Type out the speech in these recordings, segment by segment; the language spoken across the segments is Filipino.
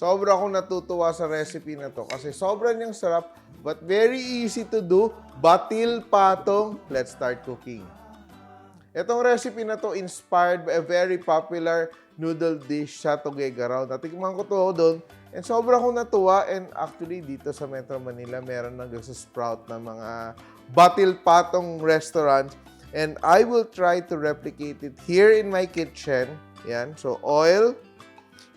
Sobra akong natutuwa sa recipe na to kasi sobrang niyang sarap but very easy to do. Batil patong. Let's start cooking. Itong recipe na to inspired by a very popular noodle dish sa Tuguegarao. Natikman ko to doon and sobra akong natuwa and actually dito sa Metro Manila meron nang sprout na mga batil patong restaurant and I will try to replicate it here in my kitchen. Yan. So oil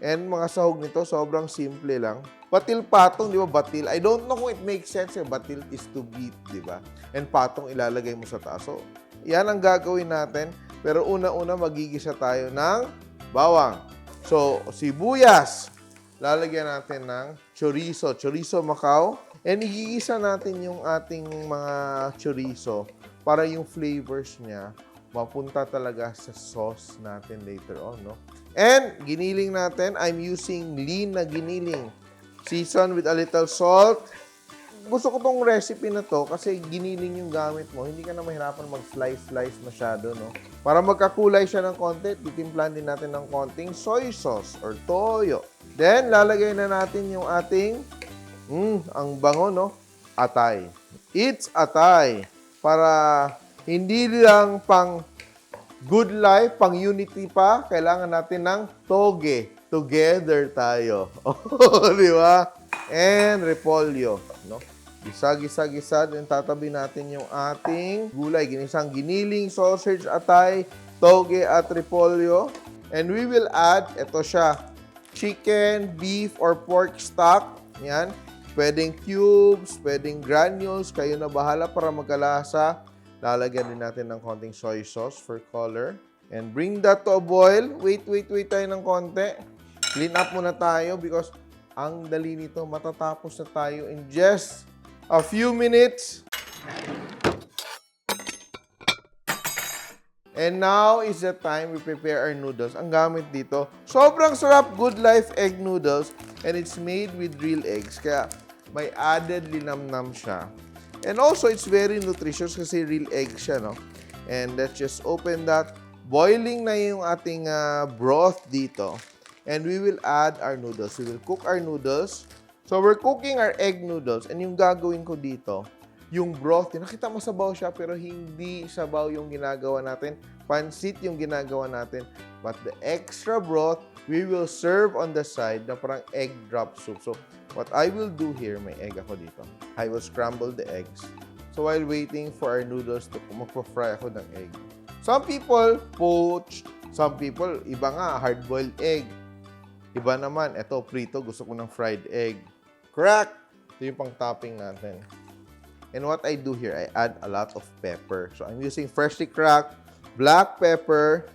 and mga sahog nito sobrang simple lang. Batil patong, di ba? Batil. I don't know kung it makes sense. Batil is to beat, di ba? And patong ilalagay mo sa taas. So, yan ang gagawin natin. Pero una-una, magigisa tayo ng bawang. So, sibuyas. Lalagyan natin ng chorizo. Chorizo Macau. And igigisa natin yung ating mga chorizo para yung flavors niya mapunta talaga sa sauce natin later on, no? And giniling natin, I'm using lean na giniling. Season with a little salt. Gusto ko tong recipe na to kasi giniling yung gamit mo. Hindi ka na mahirapan mag-slice masyado, no? Para magkakulay siya ng konti, titimplan din natin ng konting soy sauce or toyo. Then, lalagay na natin yung ating, ang bango, no? Atay. It's atay. Para hindi lang pang good life, pang unity pa, kailangan natin ng toge. Together tayo. Di ba? And repolyo, no? Gisa. Then tatabi natin yung ating gulay. Ginisang giniling, sausage, atay, toge, at repolyo. And we will add, ito siya, chicken, beef, or pork stock. Yan. Pwedeng cubes, pwedeng granules. Kayo na bahala para magkalasa. Lalagyan din natin ng konting soy sauce for color. And bring that to a boil. Wait tayo ng konti. Clean up muna tayo because ang dali nito, matatapos na tayo in just a few minutes. And now is the time we prepare our noodles. Ang gamit dito, sobrang sarap, Good Life Egg Noodles. And it's made with real eggs. Kaya may added linamnam siya. And also, it's very nutritious kasi real egg siya, no? And let's just open that. Boiling na yung ating broth dito. And we will add our noodles. We will cook our noodles. So, we're cooking our egg noodles. And yung gagawin ko dito, yung broth, nakita mo sabaw siya, pero hindi sabaw yung ginagawa natin. Pansit yung ginagawa natin. But the extra broth, we will serve on the side na parang egg drop soup. So, what I will do here, may egg ako dito. I will scramble the eggs. So, while waiting for our noodles to magpa-fry ako ng egg. Some people poached. Some people, iba nga, hard-boiled egg. Iba naman, eto, prito, gusto ko ng fried egg. Crack! Ito yung pang-topping natin. And what I do here, I add a lot of pepper. So, I'm using freshly cracked black pepper.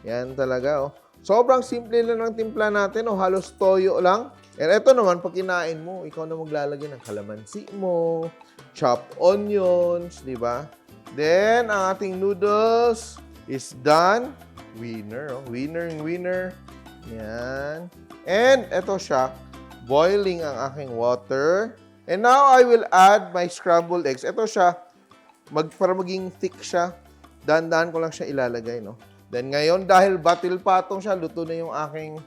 Yan talaga, oh. Sobrang simple lang ng timpla natin, oh. Halos toyo lang. And eto naman, pag kinain mo, ikaw na maglalagay ng kalamansi mo, chopped onions, di ba? Then, ang ating noodles is done. Winner, oh. Winner. Yan. And eto siya, boiling ang aking water. And now, I will add my scrambled eggs. Ito siya, para maging thick siya, dahan-dahan ko lang siya ilalagay, no? Then ngayon, dahil batil patong siya, luto na yung aking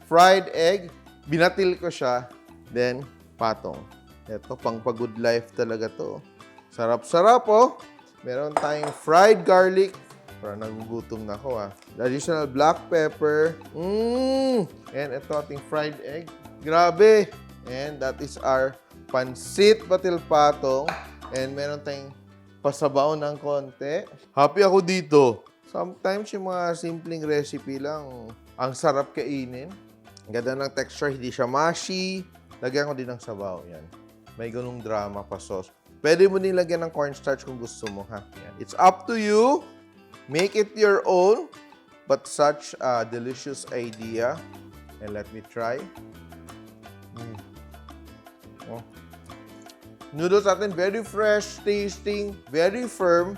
fried egg. Binatil ko siya, then patong. Ito, pang pa-good life talaga to. Sarap-sarap, oh. Meron tayong fried garlic. Para nagugutom na ako, Additional black pepper. And ito ating fried egg. Grabe! And that is our Pansit Batil Patong. And meron tayong pasabaw ng konti. Happy ako dito. Sometimes yung mga simpleng recipe lang, ang sarap kainin. Ang ganda ng texture, hindi siya mushy. Lagyan ko din ng sabaw. Yan. May ganung drama pa sauce. Pwede mo din lagyan ng cornstarch kung gusto mo, ha? Yan. It's up to you. Make it your own. But such a delicious idea. And let me try. Oh. Noodles natin, very fresh tasting, very firm,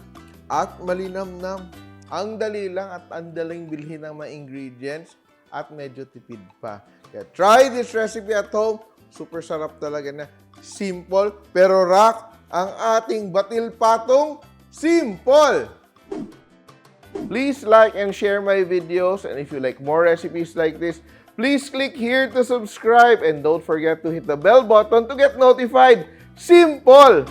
at malinamnam. Ang dali lang at ang daling bilhin ng mga ingredients at medyo tipid pa. Kaya try this recipe at home. Super sarap talaga na. Simple, pero rock ang ating batil patong. Simple! Please like and share my videos. And if you like more recipes like this, Please click here to subscribe and don't forget to hit the bell button to get notified. Simple!